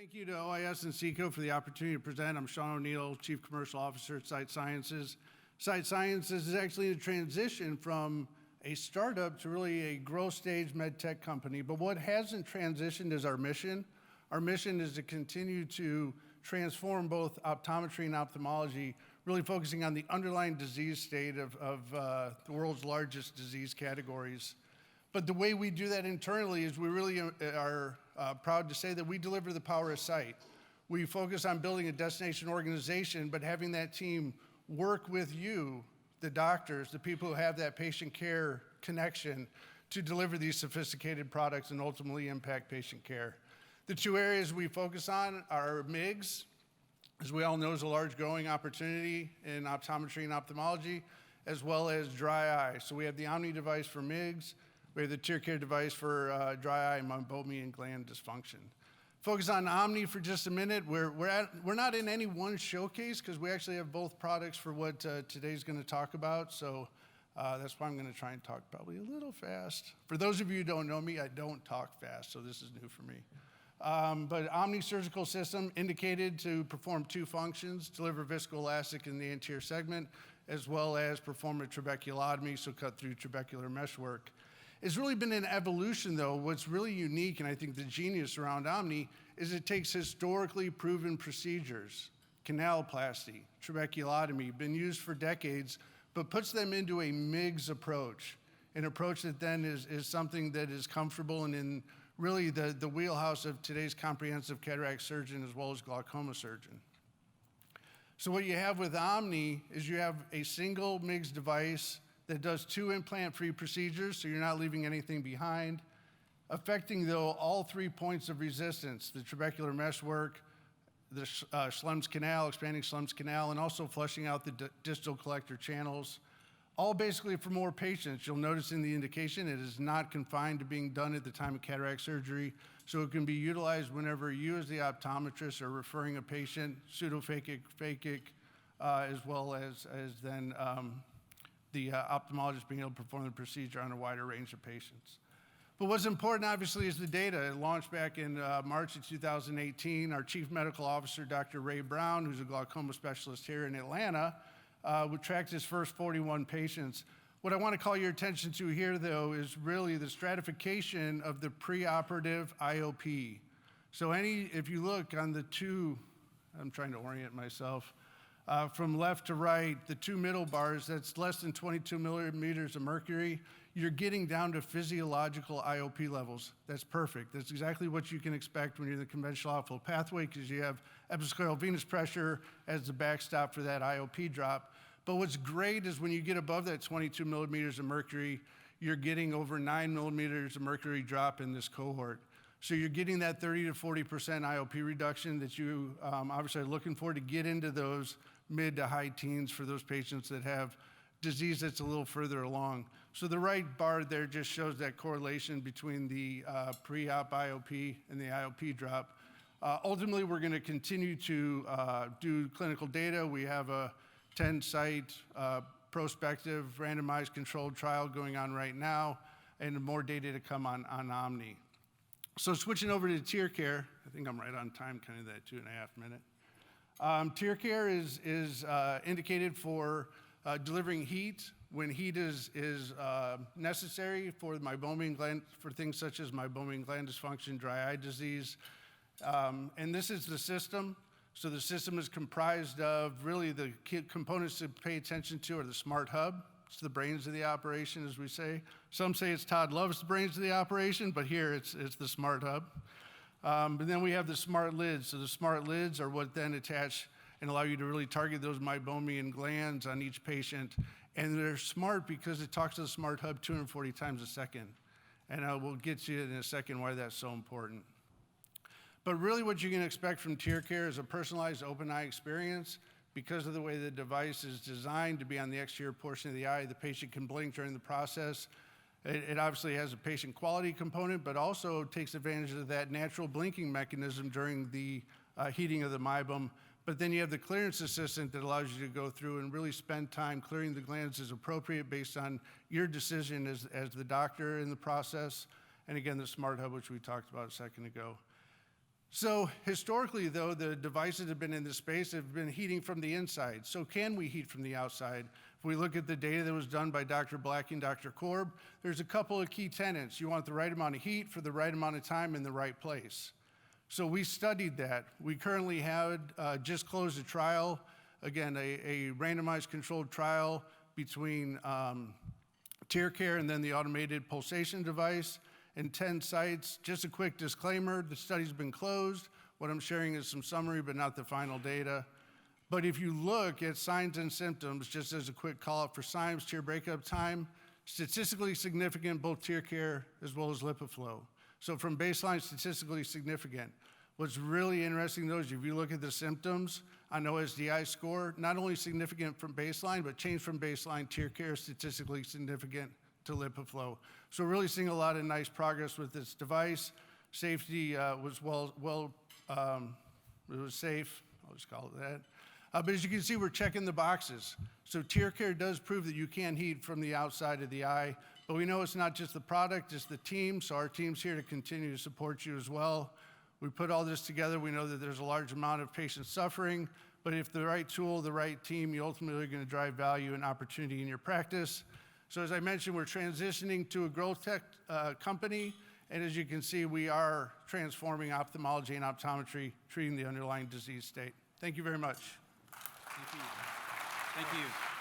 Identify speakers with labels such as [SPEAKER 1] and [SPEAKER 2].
[SPEAKER 1] Thank you to OIS SECO for the opportunity to present. I'm Sean O'Neill, Chief Commercial Officer at Sight Sciences. Sight Sciences is actually a transition from a startup to really a growth stage med tech company. But what hasn't transitioned is our mission. Our mission is to continue to transform both optometry and ophthalmology, really focusing on the underlying disease state of the world's largest disease categories. But the way we do that internally is we really are proud to say that we deliver the power of sight. We focus on building a destination organization, but having that team work with you, the doctors, the people who have that patient care connection to deliver these sophisticated products and ultimately impact patient care. The two areas we focus on are MIGS, as we all know is a large growing opportunity in optometry and ophthalmology, as well as dry eye. So we have the Omni device for MIGS. We have the TearCare device for dry eye and meibomian gland dysfunction. Focus on Omni for just a minute. We're not in any one showcase because we actually have both products for what today's going to talk about. So that's why I'm going to try and talk probably a little fast. For those of you who don't know me, I don't talk fast, so this is new for me. But Omni surgical system indicated to perform two functions: deliver viscoelastic in the anterior segment, as well as perform a trabeculotomy, so cut through trabecular meshwork. It's really been an evolution, though. What's really unique, and I think the genius around Omni, is it takes historically proven procedures, canaloplasty, trabeculotomy, been used for decades, but puts them into a MIGS approach, an approach that then is something that is comfortable and in really the wheelhouse of today's comprehensive cataract surgeon as well as glaucoma surgeon. So what you have with Omni is you have a single MIGS device that does two implant-free procedures, so you're not leaving anything behind, affecting, though, all 3 points of resistance: the trabecular meshwork, the Schlemm's canal, expanding Schlemm's canal, and also flushing out the distal collector channels, all basically for more patients. You'll notice in the indication it is not confined to being done at the time of cataract surgery, so it can be utilized whenever you as the optometrist are referring a patient, pseudophakic, phakic, as well as then the ophthalmologist being able to perform the procedure on a wider range of patients. But what's important, obviously, is the data. It launched back in March of 2018. Our Chief Medical Officer, Dr. Ray Brown, who's a glaucoma specialist here in Atlanta, tracked his first 41 patients. What I want to call your attention to here, though, is really the stratification of the preoperative IOP. So if you look on the two, I'm trying to orient myself, from left to right, the two middle bars, that's less than 22 millimeters of mercury. You're getting down to physiological IOP levels. That's perfect. That's exactly what you can expect when you're in the conventional outflow pathway, because you have episcleral venous pressure as the backstop for that IOP drop. But what's great is when you get above that 22 millimeters of mercury, you're getting over 9 millimeters of mercury drop in this cohort. So you're getting that 30 to 40% IOP reduction that you obviously are looking for to get into those mid to high teens for those patients that have disease that's a little further along. So the right bar there just shows that correlation between the pre-op IOP and the IOP drop. Ultimately, we're going to continue to do clinical data. We have a 10-site prospective randomized controlled trial going on right now, and more data to come on Omni. So switching over to TearCare, I think I'm right on time, kind of that 2.5 minute. TearCare is indicated for delivering heat when heat is necessary for meibomian gland, for things such as meibomian gland dysfunction, dry eye disease. And this is the system. So the system is comprised of really the key components to pay attention to are the smart hub. It's the brains of the operation, as we say. Some say it's Todd Love's the brains of the operation, but here it's the smart hub. But then we have the smart lids. So the smart lids are what then attach and allow you to really target those meibomian glands on each patient. And they're smart because it talks to the smart hub 240 times a second. And we'll get to you in a second why that's so important. But really what you can expect from TearCare is a personalized open eye experience. Because of the way the device is designed to be on the exterior portion of the eye, the patient can blink during the process. It obviously has a patient quality component, but also takes advantage of that natural blinking mechanism during the heating of the meibum. But then you have the clearance assistant that allows you to go through and really spend time clearing the glands as appropriate based on your decision as the doctor in the process. And again, the smart hub, which we talked about a second ago. So historically, though, the devices have been in this space have been heating from the inside. So can we heat from the outside? If we look at the data that was done by Dr. Black and Dr. Korb, there's a couple of key tenets. You want the right amount of heat for the right amount of time in the right place. So we studied that. We currently had just closed a trial, again, a randomized controlled trial between TearCare and then the automated pulsation device in 10 sites. Just a quick disclaimer, the study's been closed. What I'm sharing is some summary, but not the final data. But if you look at signs and symptoms, just as a quick call out for signs, tear breakup time, statistically significant, both TearCare as well as LipiFlow. So from baseline, statistically significant. What's really interesting though is if you look at the symptoms on OSDI score, not only significant from baseline, but change from baseline, TearCare statistically significant to LipiFlow. So we're really seeing a lot of nice progress with this device. Safety was it was safe, I'll just call it that. But as you can see, we're checking the boxes. So TearCare does prove that you can heat from the outside of the eye, but we know it's not just the product, it's the team, so our team's here to continue to support you as well. We put all this together, we know that there's a large amount of patient suffering, but if the right tool, the right team, you ultimately are gonna drive value and opportunity in your practice. So as I mentioned, we're transitioning to a growth tech company, and as you can see, we are transforming ophthalmology and optometry, treating the underlying disease state. Thank you very much.
[SPEAKER 2] Thank you. Thank you.